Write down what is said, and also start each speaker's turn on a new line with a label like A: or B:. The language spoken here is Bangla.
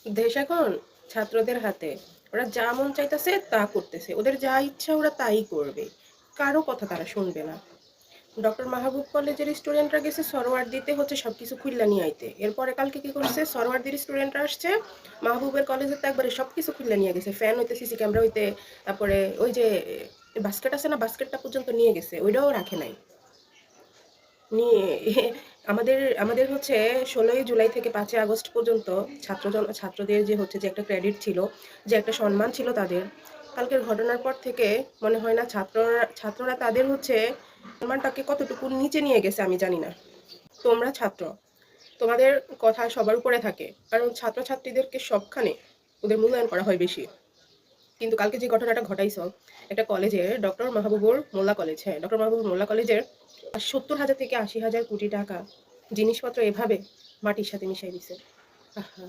A: দেশ এখন ছাত্রদের হাতে। ওরা যা মন চাইতেছে তা করতেছে। ওদের যা ইচ্ছা ওরা তাই করবে। কারো কথা তারা শুনবে না। ডক্টর মাহবুব কলেজের স্টুডেন্টরা গেছে সরওয়ার্দিতে হচ্ছে সবকিছু খুইল্লা নিয়ে আইতে। এরপরে কালকে কি করছে, সরওয়ার্দির স্টুডেন্টরা আসছে, মাহবুবের কলেজে তো একবারে সবকিছু খুইল্লা নিয়ে গেছে। ফ্যান হইতে, সিসি ক্যামেরা হইতে, তারপরে ওই যে বাস্কেট আছে না, বাস্কেটটা পর্যন্ত নিয়ে গেছে। ওইটাও রাখে নাই। নিয়ে আমাদের আমাদের হচ্ছে ১৬ই জুলাই থেকে ৫ই আগস্ট পর্যন্ত ছাত্রদের যে হচ্ছে যে একটা ক্রেডিট ছিল, যে একটা সম্মান ছিল তাদের। কালকের ঘটনার পর থেকে মনে হয় না ছাত্ররা তাদের হচ্ছে সম্মানটাকে কতটুকু নিচে নিয়ে গেছে আমি জানি না। তোমরা ছাত্র, তোমাদের কথা সবার উপরে থাকে। কারণ ছাত্রছাত্রীদেরকে সবখানে ওদের মূল্যায়ন করা হয় বেশি। কিন্তু কালকে যে ঘটনাটা ঘটাইছো, একটা কলেজে ডক্টর মাহবুবুর মোল্লা কলেজ, হ্যাঁ ডক্টর মাহবুবুর মোল্লা কলেজের ৭০,০০০ থেকে ৮০,০০০ কোটি টাকা জিনিসপত্র এভাবে মাটির সাথে মিশাই দিছে। আহা!